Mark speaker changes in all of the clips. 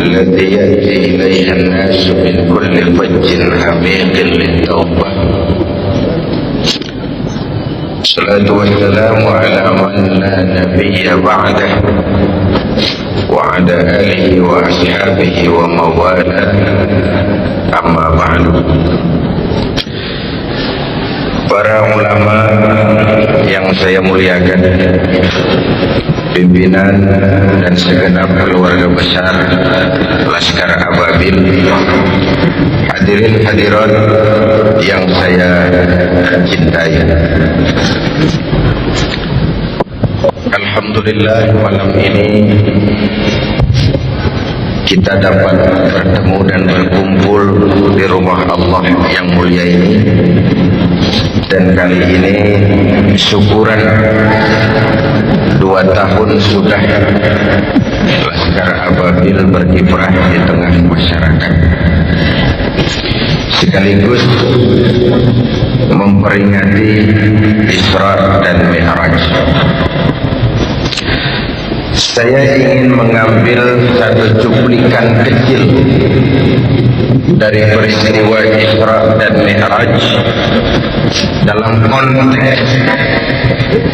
Speaker 1: الذي يأتي إليه الناس من كل فج عميق للتوبة. الصلاة والسلام على من لا نبي بعده وعلى آله وأصحابه وموالاه. أما بعد. Para ulama yang saya muliakan, pimpinan dan segenap keluarga besar Laskar Ababil, hadirin hadirat yang saya cintai. Alhamdulillah, malam ini kita dapat bertemu dan berkumpul di rumah Allah yang mulia ini. Dan kali ini syukuran 2 tahun sudah Laskar Ababil berkiprah di tengah masyarakat, sekaligus memperingati Isra dan Mi'raj. Saya ingin mengambil satu cuplikan kecil dari peristiwa Isra dan Mi'raj dalam konteks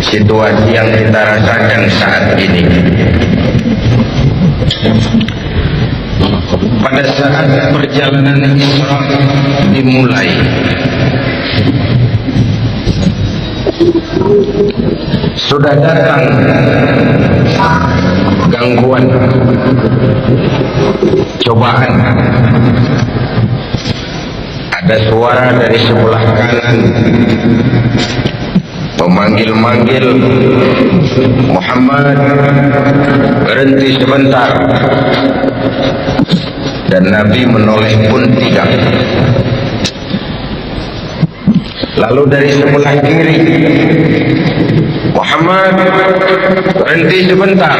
Speaker 1: situasi yang kita rasakan saat ini. Pada saat perjalanan Isra dimulai, sudah datang gangguan, cobaan. Ada suara dari sebelah kanan memanggil-manggil, Muhammad, berhenti sebentar. Dan Nabi menoleh pun tidak. Lalu dari sebelah kiri, Muhammad, berhenti sebentar.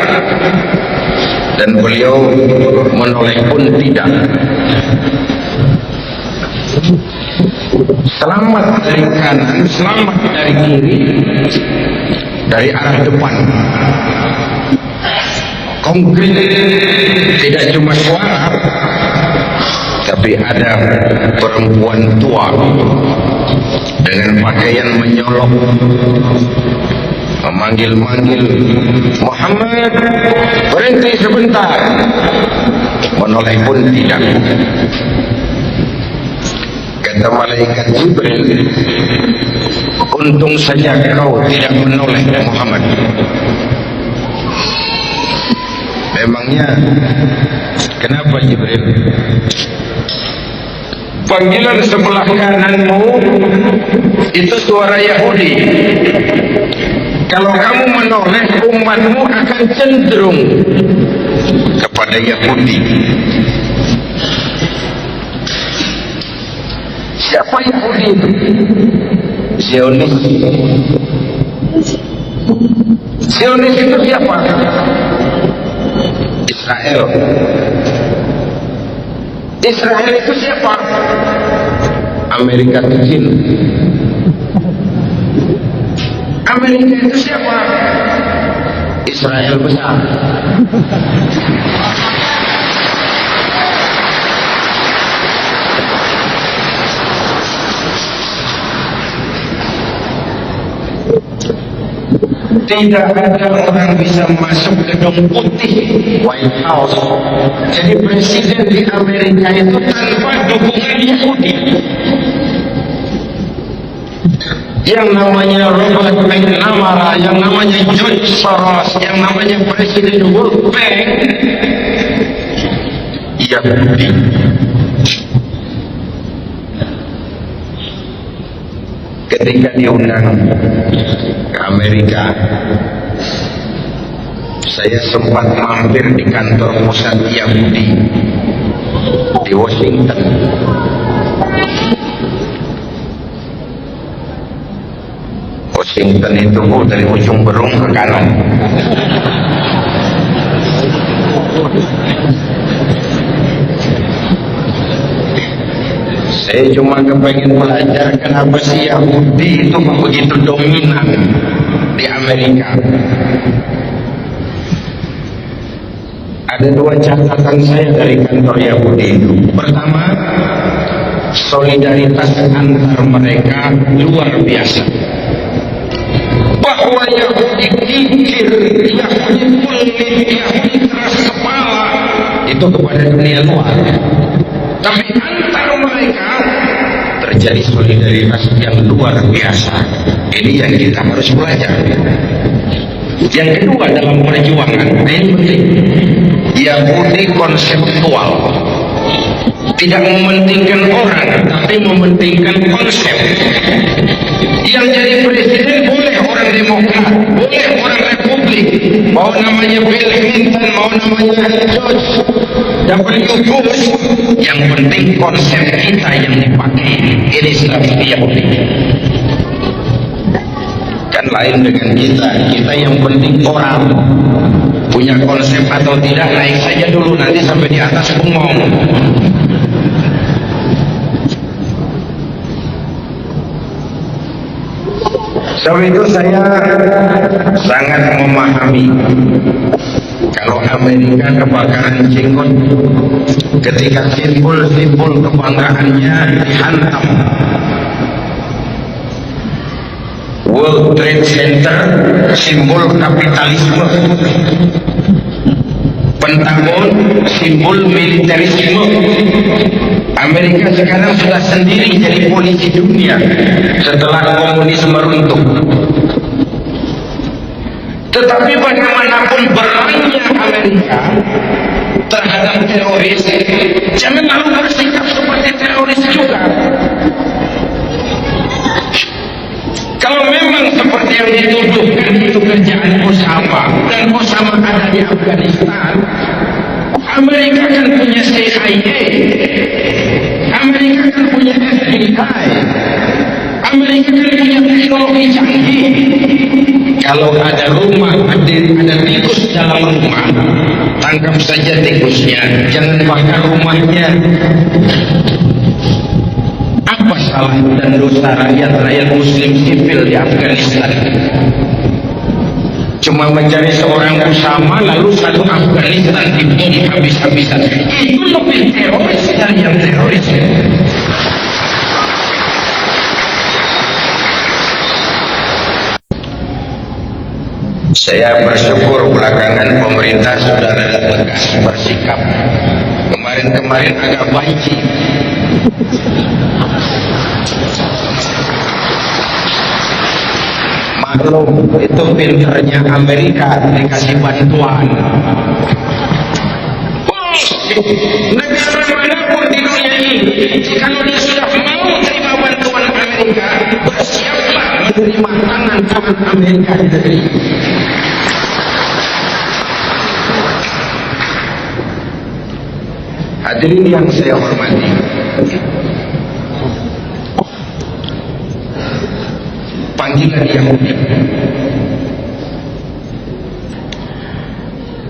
Speaker 1: Dan beliau menoleh pun tidak. Selamat dari kanan, selamat dari kiri, dari arah depan. Konkret, tidak cuma suara, tapi ada perempuan tua dengan pakaian menyolok, memanggil-manggil, Muhammad, berhenti sebentar. Menoleh pun tidak. Kata malaikat Jibril, untung saja kau tidak menoleh Muhammad. Memangnya kenapa Jibril? Panggilan sebelah kananmu itu suara Yahudi. Kalau kamu menoleh, umatmu akan cenderung kepada Yahudi. Siapa Yahudi itu? Zionis. Zionis itu siapa? Israel. Israel itu siapa? Amerika kecil. Amerika itu siapa? Israel besar. Tidak ada orang bisa masuk gedung putih, White House, jadi presiden di Amerika itu tanpa dukungan Yahudi. Yang namanya Robert McNamara, yang namanya George Soros, yang namanya Presiden World Bank, Yahudi. Ketika diundang ke Amerika, saya sempat mampir di kantor pusat Yahudi di Washington. Washington itu dari ujung Berung ke kanan. Saya cuma kepengen belajar kenapa si Yahudi itu begitu dominan di Amerika. Ada dua catatan saya dari kantor Yahudi itu. Pertama, solidaritas antar mereka luar biasa. Bahwa Yahudi kikir, Yahudi pelit, Yahudi keras kepala, itu kepada dunia luar. Tapi antar mereka terjadi solidaritas yang luar biasa. Ini yang kita harus belajar. Yang kedua dalam perjuangan, ini penting. Yahudi konseptual, tidak mementingkan orang, tapi mementingkan konsep. Yang jadi presiden boleh orang Demokrat, boleh orang Republik, mau namanya Bill Clinton, mau namanya George W. Bush. Yang penting konsep kita yang dipakai. Ini strategi Yahudi. Kan lain dengan kita yang penting orang punya konsep atau tidak, naik saja dulu, nanti sampai di atas bengong. Sebab itu saya sangat memahami kalau Amerika kebakaran jenggot ketika simbol-simbol kebanggaannya dihantam. World Trade Center simbol kapitalisme, Pentagon simbol militerisme. Amerika sekarang sudah sendiri jadi polisi dunia setelah komunisme runtuh. Tetapi bagaimanapun berangnya Amerika terhadap teroris, jangan lalu bersikap seperti teroris juga. Kalau memang seperti yang dituduhkan itu kerjaan Osama, dan Osama ada di Afghanistan, Amerika kan punya CIA, Amerika kan punya FBI, Amerika kan punya teknologi canggih. Kalau ada rumah, ada tikus dalam rumah, tangkap saja tikusnya, jangan bakar rumahnya. Apa salah dan dosa rakyat Muslim sipil di Afghanistan? Cuma mencari seorang Osama lalu satu Afghanistan dibom habis-habisan. Itu lebih teroris dari yang teroris. Saya bersyukur belakangan pemerintah sudah tegas bersikap. Kemarin-kemarin agak banci. Maklum, itu pinternya Amerika dikasih bantuan. Negara manapun di dunia ini, kalau dia sudah mau terima bantuan Amerika, bersiaplah menerima tangan Amerika di negeri. Hadirin yang saya hormati, panggilan Yahudi.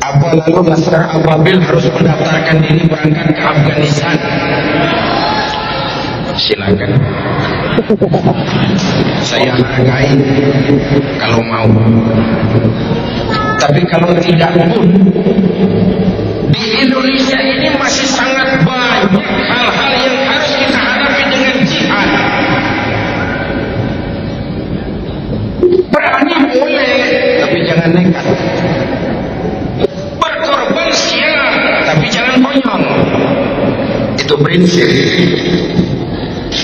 Speaker 1: Apa lalu Nasr Ababil harus mendaftarkan diri berangkat ke Afghanistan? Silakan. Saya hargai kalau mau. Tapi kalau tidak pun, di Indonesia ini masih sangat banyak hal-hal yang harus kita hadapi dengan jihad. Berani boleh, tapi jangan nekat. Berkorban siap, tapi jangan konyol. Itu prinsip.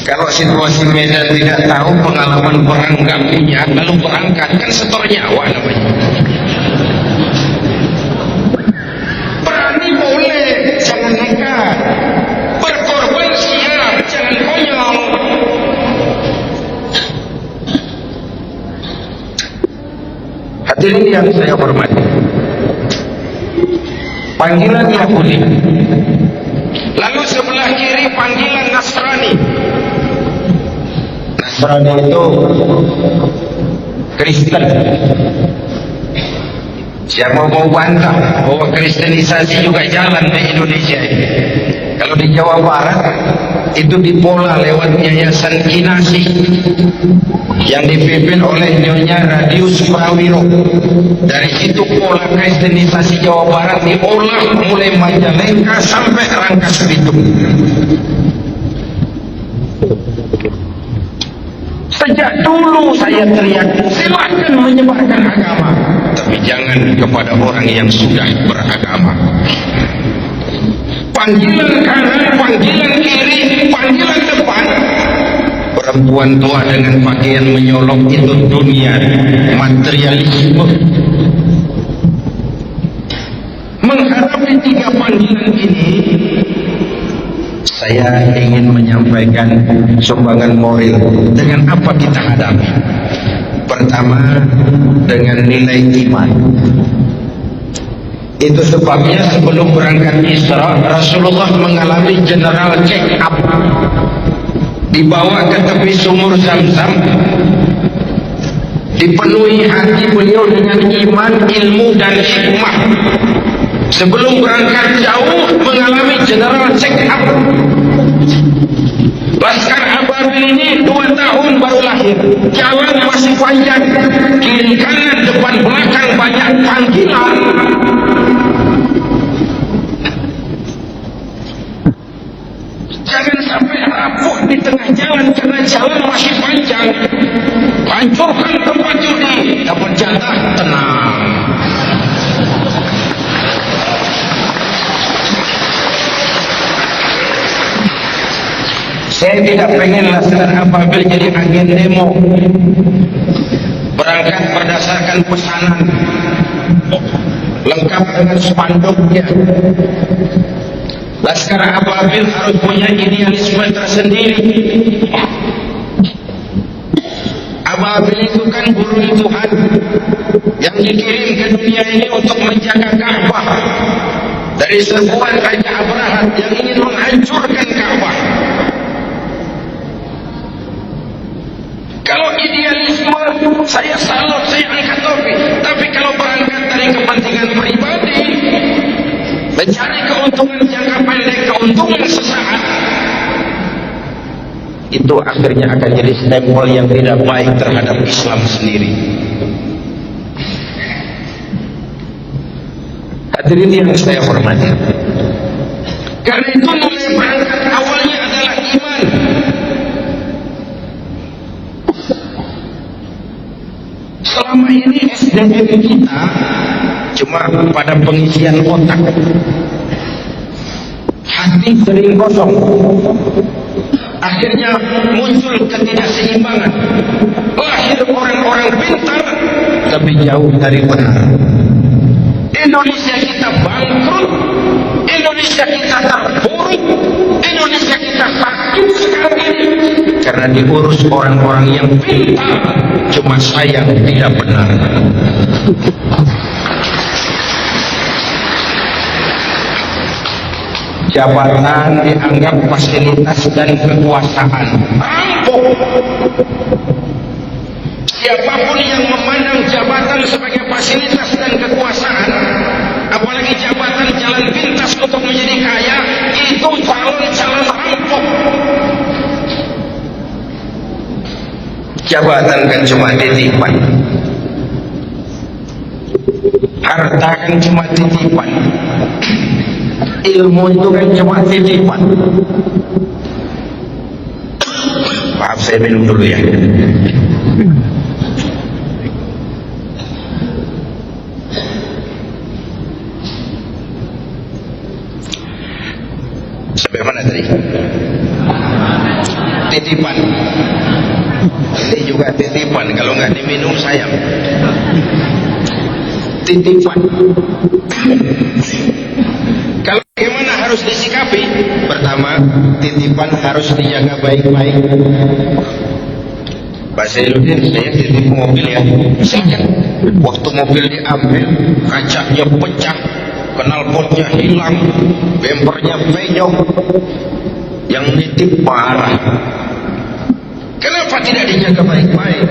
Speaker 1: Kalau situasi Medan tidak tahu, pengalaman perang nggak punya, lalu berangkat, kan setor nyawa namanya. Berani boleh, jangan nekat. Berkorban siap, jangan konyol. Hadirin yang saya hormati, panggilan Yahudi, lalu sebelah kiri panggilan Nasrani. Nasrani itu Kristen. Siapa mau bantah bahwa kristenisasi juga jalan di Indonesia ini? Kalau Kalau di Jawa Barat itu dipola lewat Yayasan Kinasi yang dipimpin oleh Nyonya Radius Prawiro. Dari situ pola kristenisasi Jawa Barat diolah mulai Majalengka sampai Rangkas Bitung. Sejak dulu saya teriak, silakan menyebarkan agama, tapi jangan kepada orang yang sudah beragama. Panggilan kanan, panggilan kiri, panggilan depan. Perempuan tua dengan pakaian menyolok itu dunia materialisme. Menghadapi 3 panggilan ini, saya ingin menyampaikan sumbangan moral. Dengan apa kita hadapi? Pertama, dengan nilai iman. Itu sebabnya sebelum berangkat Isra, Rasulullah mengalami general check up. Dibawa ke tepi sumur Zam-Zam, dipenuhi hati beliau dengan iman, ilmu dan hikmah. Sebelum berangkat jauh mengalami general check up. Laskar Ababil ini 2 tahun baru lahir, jalan masih panjang, kiri kanan depan belakang banyak panggilan. Jangan sampai rapuh di tengah jalan karena jalan masih panjang. Hancurkan tempat judi, dapat jatah, tenang. Saya tidak pengen Laskar Ababil jadi agen demo. Berangkat berdasarkan pesanan, lengkap dengan spanduknya. Laskar Ababil harus punya idealisme tersendiri. Ababil itu kan burung Tuhan yang dikirim ke dunia ini untuk menjaga Ka'bah dari serbuan Raja Abrahat yang ingin menghancurkan Ka'bah. Kalau idealisme, saya salut, saya angkat topi. Tapi kalau berangkat dari kepentingan pribadi, mencari keuntungan jangka pendek, keuntungan sesaat, itu akhirnya akan jadi stempel yang tidak baik terhadap Islam sendiri. Hadirin yang saya hormati, karena itu nilai berangkat awalnya adalah iman. Selama ini SDM kita cuma pada pengisian otak, hati sering kosong. Akhirnya muncul ketidakseimbangan, lahir orang-orang pintar tapi jauh dari benar. Indonesia kita bangkrut, Indonesia kita terpuruk, Indonesia kita sakit sekali karena diurus orang-orang yang pintar, cuma sayang tidak benar. Jabatan dianggap fasilitas dan kekuasaan. Rampok. Siapapun yang memandang jabatan sebagai fasilitas dan kekuasaan, apalagi jabatan jalan pintas untuk menjadi kaya, itu calon-calon rampok. Jabatan kan cuma titipan, harta kan cuma titipan, ilmu itu kan cuma titipan. Maaf, saya minum dulu ya. Sampai mana tadi? Titipan. Ini juga titipan, kalau nggak diminum sayang. Titipan. Kalau bagaimana harus disikapi? Pertama, titipan harus dijaga baik-baik. Pak Zainuddin, saya titip mobil ya. Misalkan waktu mobil diambil, kacanya pecah, knalpotnya hilang, bempernya penyok, yang nitip parah. Kenapa tidak dijaga baik-baik?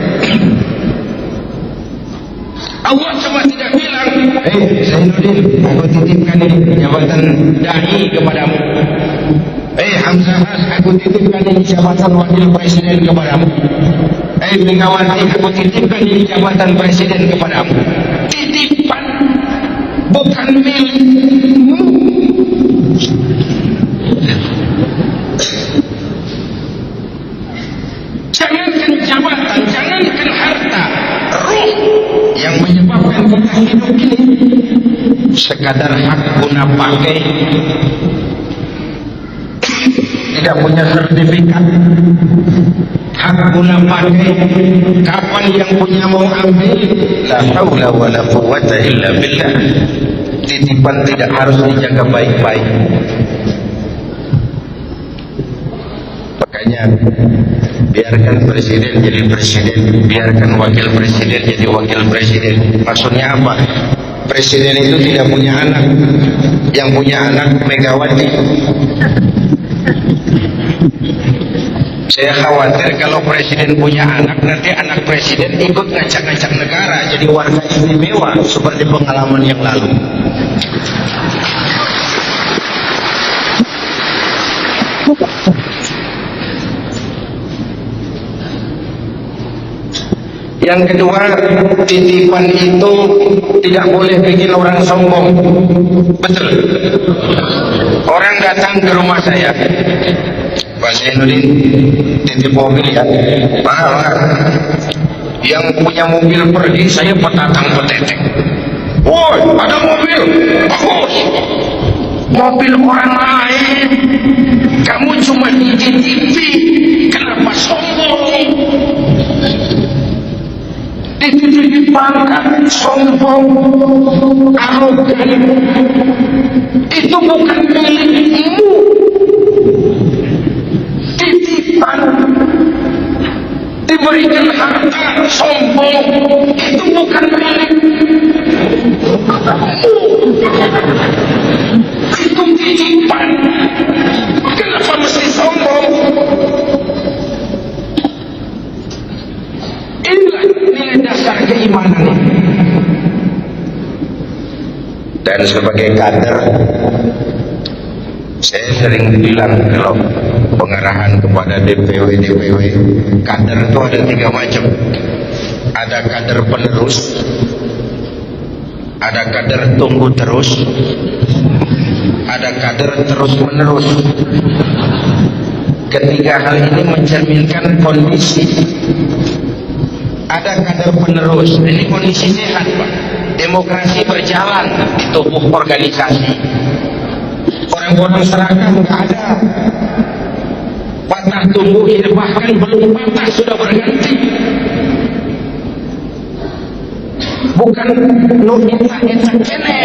Speaker 1: Allah cuma tidak bilang, Zainuddin, aku titipkan ini jabatan dai kepadamu. Hamzah, aku titipkan ini jabatan wakil presiden kepadamu. Megawati, aku titipkan ini jabatan presiden kepadamu. Titipan, bukan milikmu. Jangankan jabatan, jangankan harta, ruh yang menyebabkan kita hidup ini sekadar hak guna pakai, tidak punya sertifikat hak guna pakai, kapan yang punya mau ambil, la haula wala quwwata illa billah. Titipan tidak harus dijaga baik-baik. Makanya biarkan presiden jadi presiden, biarkan wakil presiden jadi wakil presiden. Maksudnya apa? Presiden itu tidak punya anak, yang punya anak Megawati. Saya khawatir kalau presiden punya anak, nanti anak presiden ikut ngacak-ngacak negara jadi warga istimewa seperti pengalaman yang lalu. Yang kedua, titipan itu tidak boleh bikin orang sombong. Betul. Orang datang ke rumah saya, Pak Zainuddin titip mobil ya. Pak, yang punya mobil pergi, saya petatang petetek. Woi, ada mobil bagus, mobil orang lain, kamu cuma dititipi, kenapa sombong? Dititipkan sombong, arogan, itu bukan milikmu. Titipan, diberikan harta, sombong, itu bukan milikmu. Itu titipan, kenapa mesti sombong? Inilah nilai dasar keimanan. Dan sebagai kader, saya sering bilang kalau pengarahan kepada DPW, kader itu ada 3 macam. Ada kader penerus, ada kader tunggu terus, ada kader terus menerus. Ketiga hal ini mencerminkan kondisi. Ada kader penerus, ini kondisi sehat Pak. Demokrasi berjalan di tubuh organisasi. Orang-orang seragam nggak ada. Patah tumbuh, bahkan belum patah sudah berganti. Bukan nu intak kene.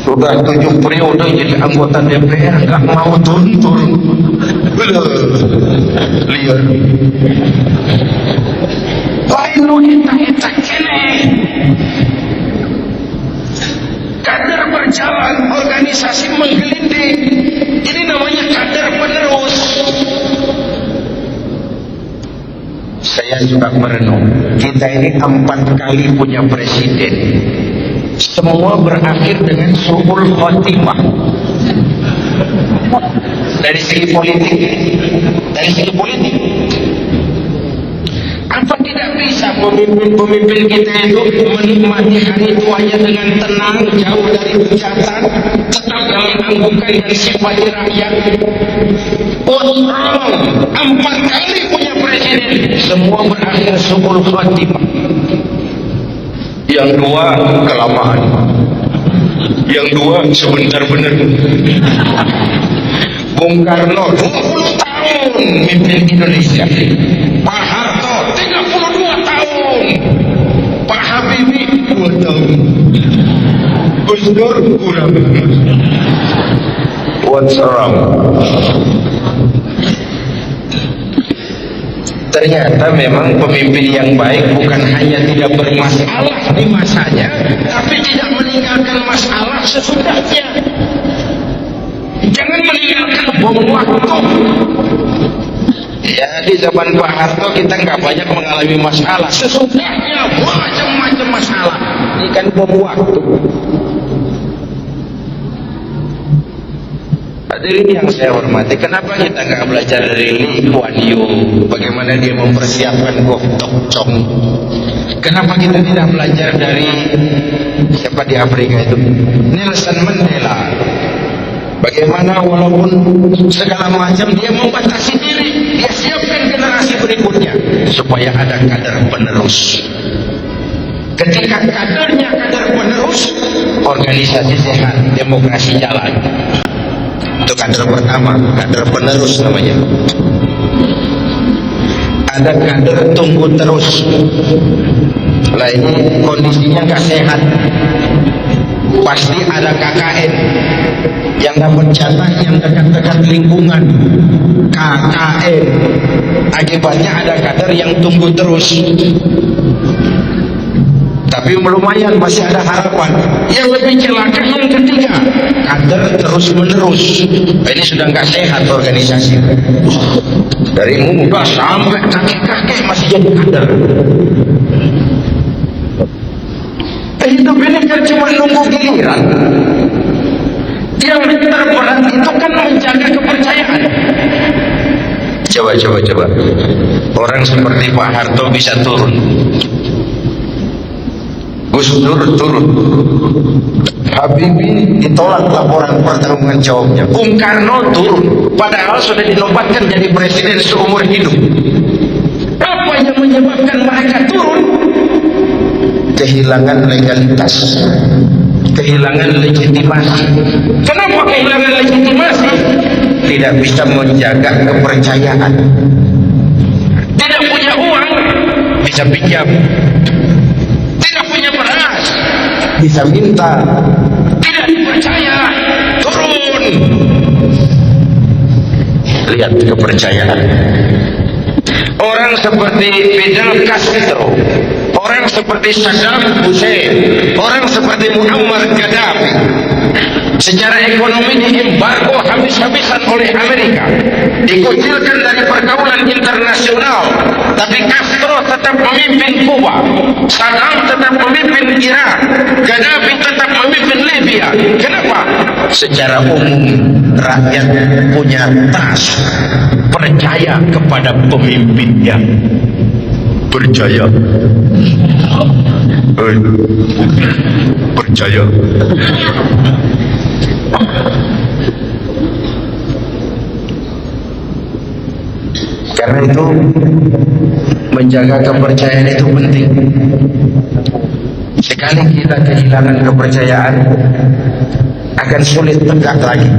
Speaker 1: Sudah 7 periode jadi anggota DPR, nggak mau turun-turun. Liar. Lain lu intak kene. Kader berjalan, organisasi menggelinding. Ini namanya kader penerus. Saya suka merenung. Kita ini 4 kali punya presiden. Semua berakhir dengan su'ul khotimah. Dari segi politik, apa tidak bisa pemimpin-pemimpin kita itu menikmati hari tuanya dengan tenang, jauh dari hujatan, tetap dalam anggukan dan simpati rakyat? Orang 4 kali punya presiden, semua berakhir su'ul khotimah. Yang 2 kelamaan, yang 2 sebentar benar. Bung Karno 20 tahun mimpin Indonesia, Pak Harto 32 tahun, Pak Habibie 2 tahun, Gus Dur kurang. What's wrong? Ternyata memang pemimpin yang baik bukan hanya tidak bermasalah di masanya, tapi tidak meninggalkan masalah sesudahnya. Jangan meninggalkan bom waktu. Ya, di zaman Pak Harto kita nggak banyak mengalami masalah. Sesudahnya macam-macam masalah. Ini kan bom waktu. Hadirin yang saya hormati, kenapa kita nggak belajar dari Lee Kuan Yew, bagaimana dia mempersiapkan Gok Tok Chong? Kenapa kita tidak belajar dari siapa di Afrika itu, Nelson Mandela? Bagaimana walaupun segala macam dia membatasi diri, dia siapkan generasi berikutnya supaya ada kader penerus. Ketika kadernya kader penerus, organisasi sehat, demokrasi jalan. Itu kader pertama, kader penerus namanya. Ada kader tunggu terus. Lah ini kondisinya nggak sehat. Pasti ada KKN yang dapat jatah yang dekat-dekat lingkungan. KKN. Akibatnya ada kader yang tunggu terus. Tapi lumayan, masih ada harapan. Yang lebih celaka yang ketiga, kader terus menerus. Ini sudah nggak sehat organisasi. Dari muda sampai kakek-kakek masih jadi kader. Hidup ini kan cuma nunggu giliran. Yang terberat itu kan menjaga kepercayaan. Coba. Orang seperti Pak Harto bisa turun. Gus Dur turun. Habibie ditolak laporan pertanggungan jawabnya. Bung Karno turun. Padahal sudah dinobatkan jadi presiden seumur hidup. Apa yang menyebabkan mereka turun? Kehilangan legalitas, kehilangan legitimasi. Kenapa kehilangan legitimasi? Tidak bisa menjaga kepercayaan. Tidak punya uang, bisa pinjam. Tidak punya beras, bisa minta. Tidak dipercaya, turun. Lihat kepercayaan. Orang seperti Fidel Castro, orang seperti Saddam Hussein, orang seperti Muammar Gaddafi, secara ekonomi diembargo habis-habisan oleh Amerika, dikucilkan dari pergaulan internasional. Tapi Castro tetap memimpin Kuba, Saddam tetap memimpin Irak, Gaddafi tetap memimpin Libya. Kenapa? Secara umum rakyat punya trust, percaya kepada pemimpinnya. Percaya. Percaya. Karena itu menjaga kepercayaan itu penting. Sekali kita kehilangan kepercayaan, akan sulit tegak lagi.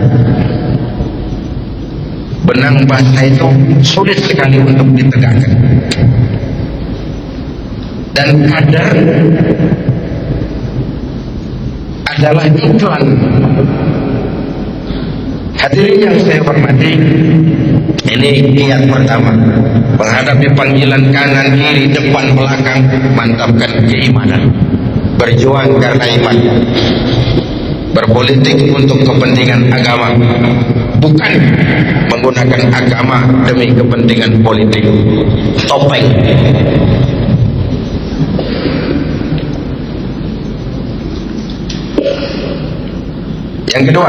Speaker 1: Benang bata itu sulit sekali untuk ditegakkan. Dan kader adalah iklan. Hadirin yang saya hormati, ini kiat pertama. Menghadapi panggilan kanan, kiri, depan, belakang, mantapkan keimanan. Berjuang karena iman. Berpolitik untuk kepentingan agama, bukan menggunakan agama demi kepentingan politik. Topeng. Yang kedua,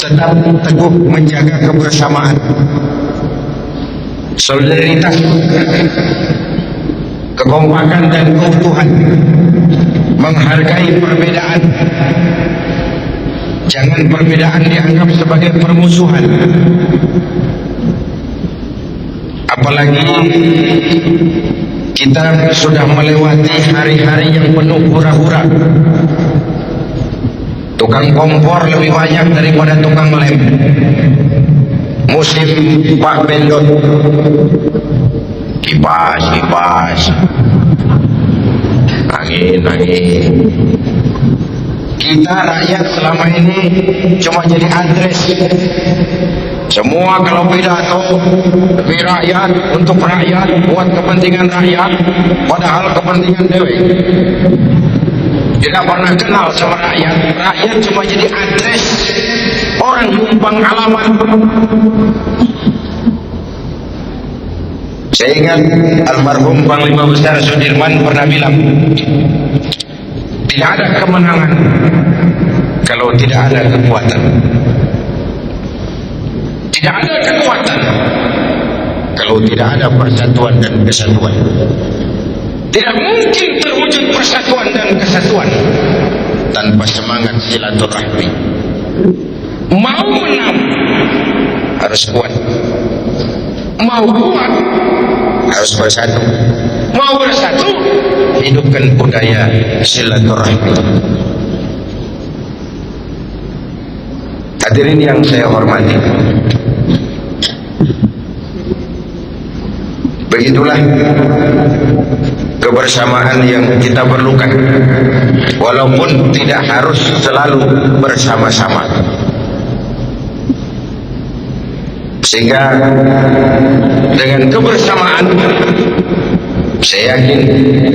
Speaker 1: tetap teguh menjaga kebersamaan, solidaritas, kekompakan dan keutuhan, menghargai perbedaan. Jangan perbedaan dianggap sebagai permusuhan. Apalagi kita sudah melewati hari-hari yang penuh hura-hura. Tukang kompor lebih banyak daripada tukang lem. Musim Pak Bendot, kipas, angin. Kita rakyat selama ini cuma jadi address. Semua kalau pidato demi rakyat, untuk rakyat, buat kepentingan rakyat, padahal kepentingan dewe. Tidak pernah kenal sama rakyat. Rakyat cuma jadi address, orang numpang alamat. Saya ingat almarhum Panglima Besar Sudirman pernah bilang, tidak ada kemenangan kalau tidak ada kekuatan. Tidak ada kekuatan kalau tidak ada persatuan dan kesatuan. Tidak mungkin terwujud persatuan dan kesatuan tanpa semangat silaturahmi. Mau menang harus kuat, mau kuat harus bersatu, mau bersatu hidupkan budaya silaturahmi. Hadirin yang saya hormati, begitulah kebersamaan yang kita perlukan, walaupun tidak harus selalu bersama-sama. Sehingga dengan kebersamaan saya yakin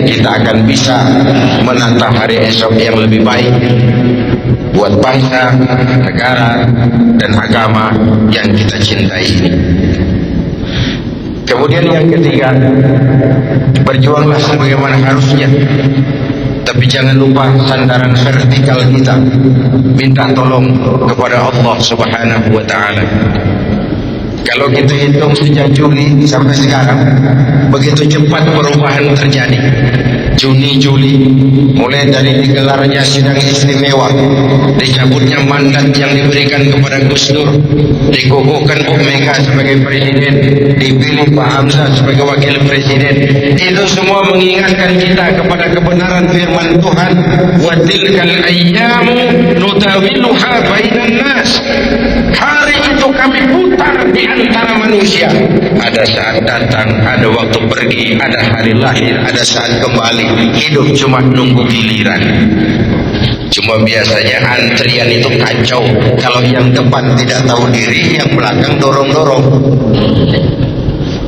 Speaker 1: kita akan bisa menata hari esok yang lebih baik buat bangsa, negara, dan agama yang kita cintai ini. Kemudian yang ketiga, berjuanglah sebagaimana harusnya, tapi jangan lupa sandaran vertikal kita, minta tolong kepada Allah Subhanahu wa Ta'ala. Kalau kita hitung sejak Juli sampai sekarang, begitu cepat perubahan terjadi. Juni, Juli, mulai dari digelarnya sidang istimewa, dicabutnya mandat yang diberikan kepada Gus Dur, dikukuhkan Bu Mega sebagai presiden, dipilih Pak Hamzah sebagai wakil presiden. Itu semua mengingatkan kita kepada kebenaran firman Tuhan, wa tilkal ayyamu nutawiluha bainan nas. Hari itu kami putar di antara manusia. Ada saat datang, ada waktu pergi, ada hari lahir, ada saat kembali. Hidup cuma nunggu giliran. Cuma biasanya antrian itu kacau. Kalau yang depan tidak tahu diri, yang belakang dorong-dorong.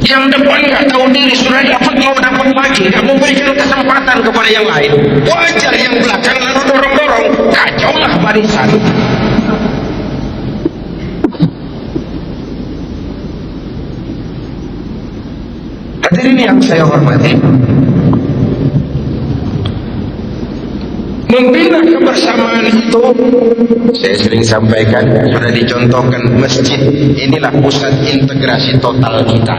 Speaker 1: Yang depan nggak tahu diri, sudah dapat mau dapat lagi, nggak memberikan kesempatan kepada yang lain. Wajar yang belakang lalu dorong-dorong, kacaulah barisan. Hadirin yang saya hormati, membina kebersamaan itu saya sering sampaikan, sudah dicontohkan masjid. Inilah pusat integrasi total kita.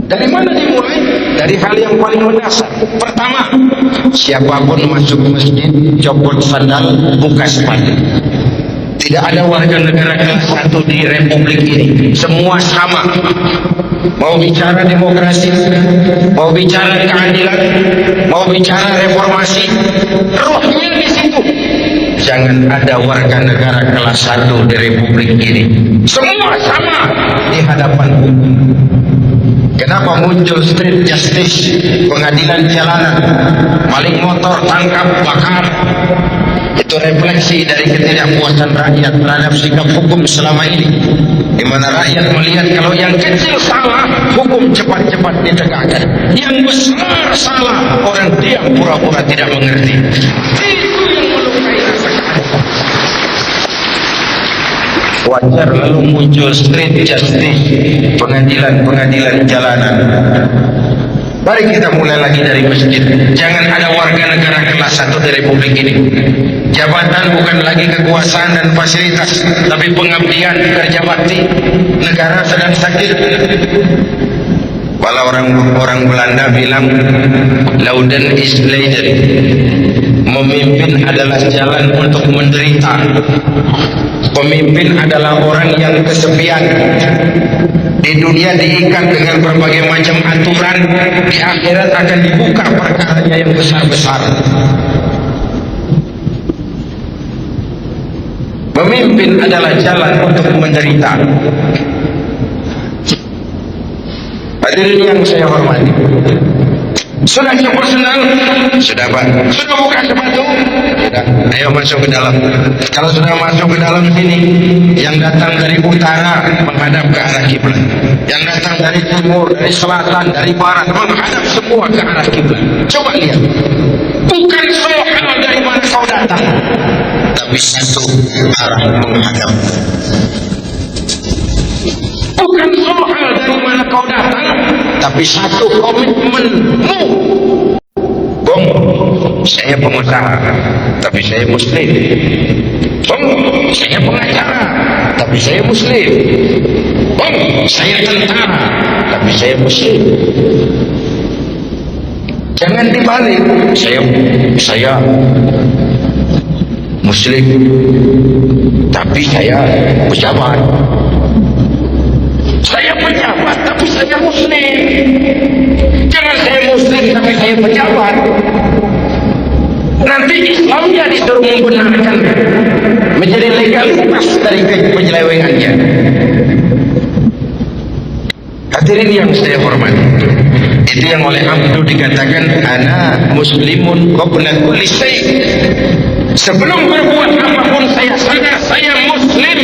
Speaker 1: Dari mana dimulai? Dari hal yang paling mendasar. Pertama, siapapun masuk masjid, copot sandal, buka sepatu. Tidak ada warga negara kelas satu di republik ini. Semua sama. Mau bicara demokrasi, mau bicara keadilan, mau bicara reformasi, rohnya di situ. Jangan ada warga negara kelas 1 di republik ini. Semua sama di hadapan hukum. Kenapa muncul street justice, pengadilan jalanan, maling motor tangkap, bakar? Itu refleksi dari ketidakpuasan rakyat terhadap sikap hukum selama ini, di mana rakyat melihat kalau yang kecil salah, hukum cepat-cepat ditegakkan. Yang besar salah, orang diam pura-pura tidak mengerti. Itu yang melukai rasa keadilan. Wajar lalu muncul street justice, pengadilan jalanan. Mari kita mulai lagi dari masjid. Jangan ada warga negara kelas 1 di republik ini. Jabatan bukan lagi kekuasaan dan fasilitas, tapi pengabdian, kerja bakti. Negara sedang sakit. Kalau orang Belanda bilang Lauden is Leiden. Memimpin adalah jalan untuk menderita. Pemimpin adalah orang yang kesepian. Di dunia diikat dengan berbagai macam aturan, di akhirat akan dibuka perkaranya yang besar-besar. Pemimpin adalah jalan untuk menderita. Hadirin yang saya hormati, sudah cukup senang? Sudah Pak? Sudah buka sepatu? Sudah. Ayo masuk ke dalam. Kalau sudah masuk ke dalam sini, yang datang dari utara menghadap ke arah kiblat, yang datang dari timur, dari selatan, dari barat menghadap semua ke arah kiblat. Coba lihat, bukan soal dari mana kau datang, tapi satu arah menghadap. Bukan soal dari mana kau datang, tapi satu komitmenmu. Bung, saya pengusaha, tapi saya muslim. Bang, saya pengacara, tapi saya muslim. Bang, saya tentara, tapi saya muslim. Jangan dibalik. Saya muslim, tapi saya pejabat. Saya pejabat, tapi saya muslim. Jangan saya muslim, tapi saya pejabat. Nanti Islamnya disuruh membenarkan, menjadi legalitas dari penyelewengannya. Hadirin yang saya hormati, itu yang oleh Abdu dikatakan ana muslimun qabla kulli syai'. Sebelum berbuat apapun saya sadar saya muslim.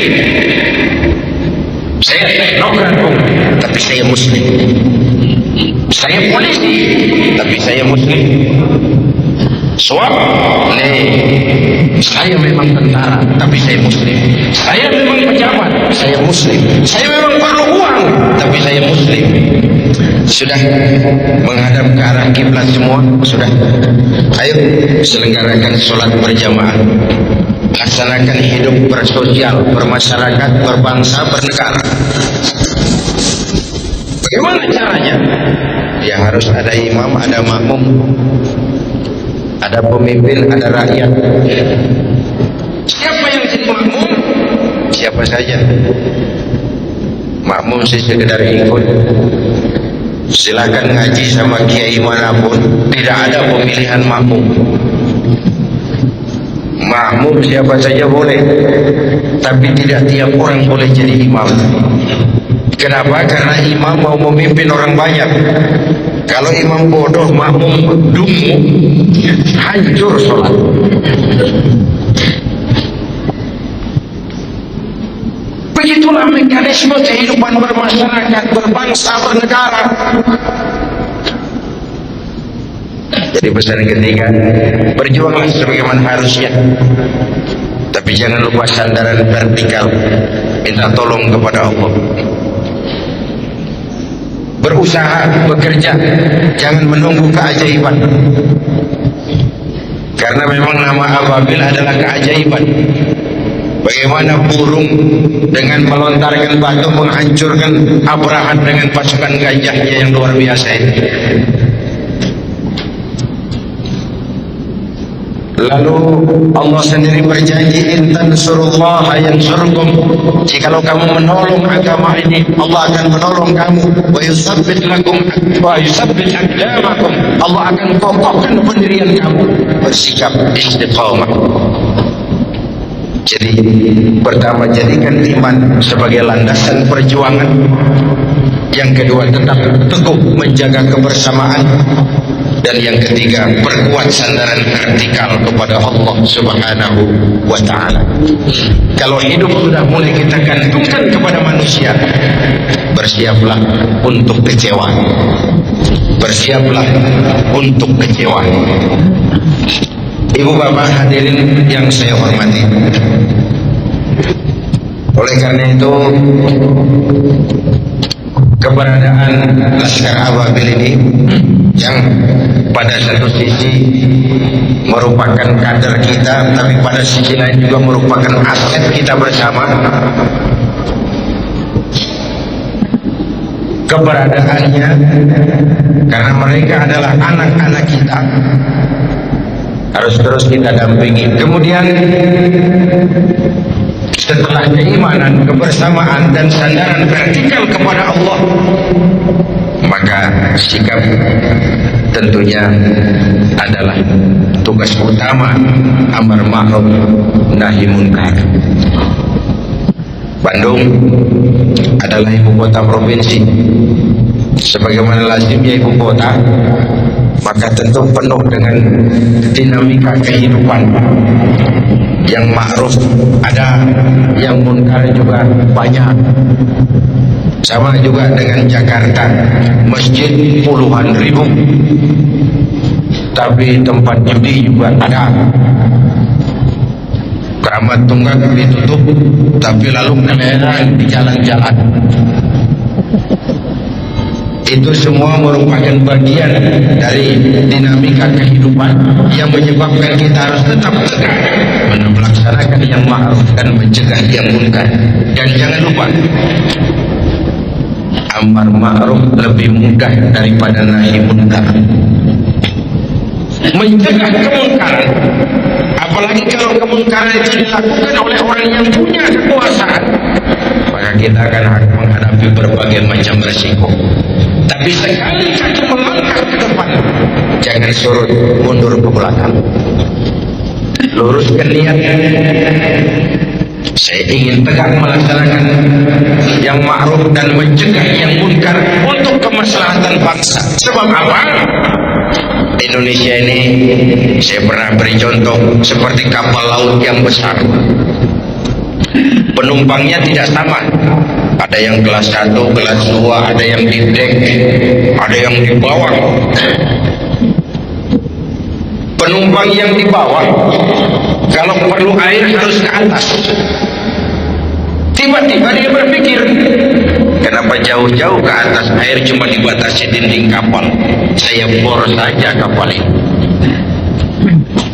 Speaker 1: Saya teknokrat, tapi saya muslim. Saya polisi, tapi saya muslim. Soal saya memang tentara, tapi saya muslim. Saya memang pejabat, saya muslim. Saya memang perlu uang, tapi saya muslim. Sudah menghadap ke arah kiblat semua? Sudah. Ayo selenggarakan sholat berjamaah. Laksanakan hidup bersosial, bermasyarakat, berbangsa, bernegara. Bagaimana caranya? Ya harus ada imam, ada makmum, ada pemimpin, ada rakyat. Siapa yang jadi makmum? Siapa saja. Makmum sih sekedar ikut. Silakan ngaji sama kiai manapun, tidak ada pemilihan makmum. Makmum siapa saja boleh, tapi tidak tiap orang boleh jadi imam. Kenapa? Karena imam mau memimpin orang banyak. Kalau imam bodoh, makmum dungu, hancur sholat. Begitulah mekanisme kehidupan bermasyarakat, berbangsa, bernegara. Jadi pesan ketiga, berjuanglah sebagaimana harusnya, tapi jangan lupa sandaran vertikal, minta tolong kepada Allah. Berusaha, bekerja, jangan menunggu keajaiban. Karena memang nama ababil adalah keajaiban. Bagaimana burung dengan melontarkan batu menghancurkan Abrahat dengan pasukan gajahnya yang luar biasa ini. Lalu Allah sendiri berjanji, intan surullah yansurkum. Jikalau kamu menolong agama ini, Allah akan menolong kamu. Wa yusabbit lakum wa yusabbit aqdamakum. Allah akan kokohkan pendirian kamu. Bersikap istiqamah. Jadi pertama, jadikan iman sebagai landasan perjuangan. Yang kedua, tetap teguh menjaga kebersamaan. Dan yang ketiga, perkuat sandaran vertikal kepada Allah Subhanahu wa ta'ala. Kalau hidup sudah mulai kita gantungkan kepada manusia, bersiaplah untuk kecewa. Bersiaplah untuk kecewa. Ibu bapak hadirin yang saya hormati, oleh karena itu keberadaan Laskar Ababil ini yang pada satu sisi merupakan kader kita, tapi pada sisi lain juga merupakan aset kita bersama. Keberadaannya karena mereka adalah anak-anak kita, harus terus kita dampingi. Kemudian setelah keimanan, kebersamaan dan sandaran vertikal kepada Allah, maka sikap tentunya adalah tugas utama amar ma'ruf nahi munkar. Bandung adalah ibu kota provinsi. Sebagaimana lazimnya ibu kota, maka tentu penuh dengan dinamika kehidupan. Yang ma'ruf ada, yang munkar juga banyak. Sama juga dengan Jakarta, masjid puluhan ribu, tapi tempat judi juga ada. Keramat Tunggak ditutup, tapi lalu keleran di jalan-jalan. Itu semua merupakan bagian dari dinamika kehidupan yang menyebabkan kita harus tetap tegak melaksanakan melaksanakan yang ma'ruf dan mencegah yang munkar. Dan jangan lupa, amar ma'ruf lebih mudah daripada nahi munkar. Mencegah kemunkaran, apalagi kalau kemunkaran itu dilakukan oleh orang yang punya kekuasaan, maka kita akan menghadapi berbagai macam resiko. Tapi sekali kaki melangkah ke depan, jangan surut mundur ke belakang. Luruskan niat. Saya ingin tegak melaksanakan yang ma'ruf dan mencegah yang munkar untuk kemaslahatan bangsa. Sebab apa? Indonesia ini, saya pernah beri contoh seperti kapal laut yang besar. Penumpangnya tidak sama. Ada yang kelas 1, kelas 2, ada yang di dek, ada yang di bawah. Penumpang yang di bawah, kalau perlu air harus ke atas. Tiba-tiba dia berpikir, kenapa jauh-jauh ke atas, air cuma dibatasi dinding kapal, saya bor saja kapal ini,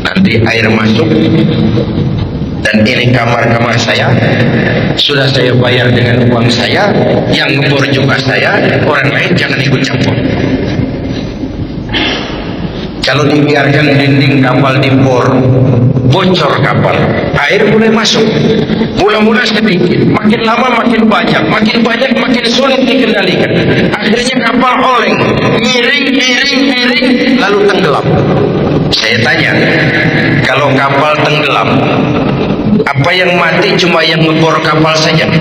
Speaker 1: nanti air masuk. Dan ini kamar-kamar saya, sudah saya bayar dengan uang saya, yang ngebor juga saya, orang lain jangan ikut campur. Kalau dibiarkan dinding kapal dibor, bocor kapal, air mulai masuk. Mula-mula sedikit, makin lama makin banyak makin sulit dikendalikan. Akhirnya kapal oleng, miring, lalu tenggelam. Saya tanya, kalau kapal tenggelam, apa yang mati cuma yang ngebor kapal saja?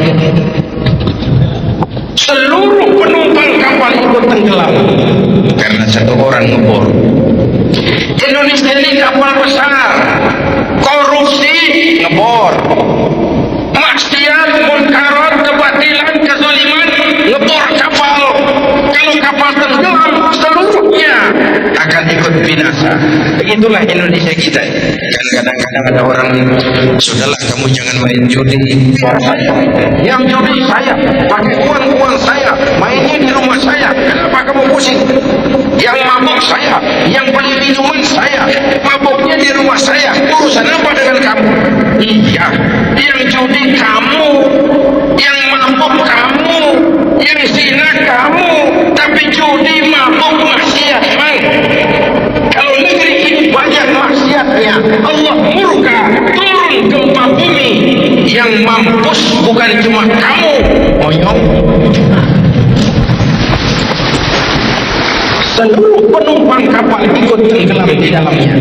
Speaker 1: Seluruh penumpang kapal ikut tenggelam karena satu orang ngebor. Indonesia ini kapal besar, korupsi ngebor, maksiat, munkarat, kebatilan, kezaliman ngebor kapal. Kalau kapal tenggelam, seluruhnya akan ikut binasa. Begitulah Indonesia kita. Dan kadang-kadang ada orang, sudahlah kamu jangan main judi. Yang judi saya, pakai uang saya, mainnya di rumah saya. Kenapa kamu pusing? Yang mabuk saya, yang beli minuman saya, mabuknya di rumah saya. Urusan apa dengan kamu? Iya, yang judi kamu, yang mabuk kamu, yang zina kamu, tapi judi, mabuk, maksiat, bang. Kalau negeri ini banyak maksiatnya, Allah murka, turun gempa bumi. Yang mampus bukan cuma kamu, monyong. Seluruh penumpang kapal ikut tenggelam di dalamnya.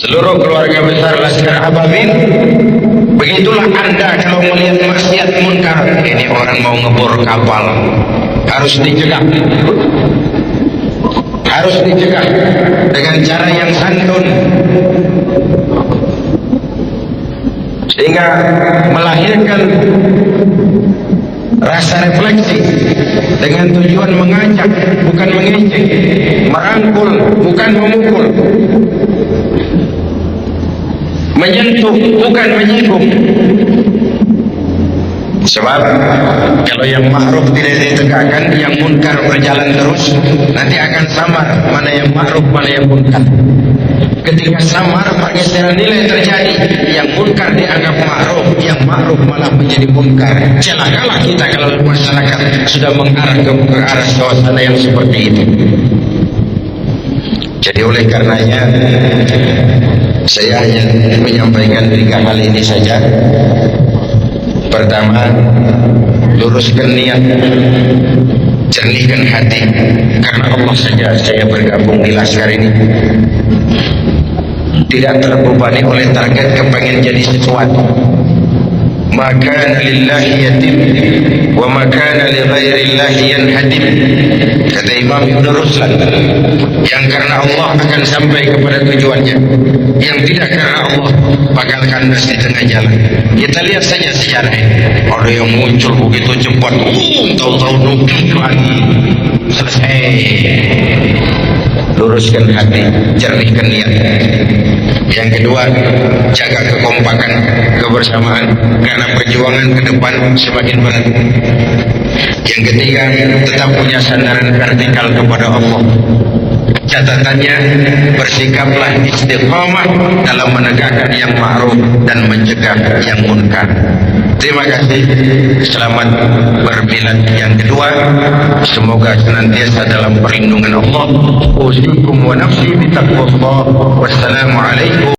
Speaker 1: Seluruh keluarga besar Laskar Ababil. Begitulah Anda kalau melihat maksiat munkar, ini orang mau ngebor kapal, harus dicegah. Harus dicegah dengan cara yang santun, sehingga melahirkan rasa refleksi dengan tujuan mengajak, bukan mengejek, merangkul, bukan memukul, menyentuh, bukan menyinggung. Sebab kalau yang ma'ruf tidak ditegakkan, yang munkar berjalan terus, nanti akan samar mana yang ma'ruf, mana yang munkar. Ketika samar, pergeseran nilai terjadi. Yang munkar dianggap ma'ruf, yang ma'ruf malah menjadi munkar. Celakalah kita kalau masyarakat sudah mengarah ke arah suasana yang seperti itu. Jadi oleh karenanya, saya hanya menyampaikan 3 hal ini saja. Pertama, luruskan niat, jernihkan hati, karena Allah saja saya bergabung di Laskar ini. Tidak terbebani oleh target kepengen jadi sesuatu. Maka lillahi yatim wa maka li ghairillahi yanhadim, kata Imam Ibn Ruslan. Yang karena Allah akan sampai kepada tujuannya, yang tidak karena Allah bakal kandas di tengah jalan. Kita lihat saja sejarah ini, ada yang muncul begitu cepat, tahu-tahu nukik lagi, selesai. Luruskan hati, jernihkan niat. Yang kedua, jaga kekompakan, kebersamaan, karena perjuangan ke depan semakin berat. Yang ketiga, tetap punya sandaran vertikal kepada Allah. Catatannya, bersikaplah istiqamah dalam menegakkan yang ma'ruf dan mencegah yang munkar. Terima kasih. Selamat bermilad yang kedua. Semoga senantiasa dalam perlindungan Allah. Usikum wa nafsi bitaqwallah. Wassalamualaikum.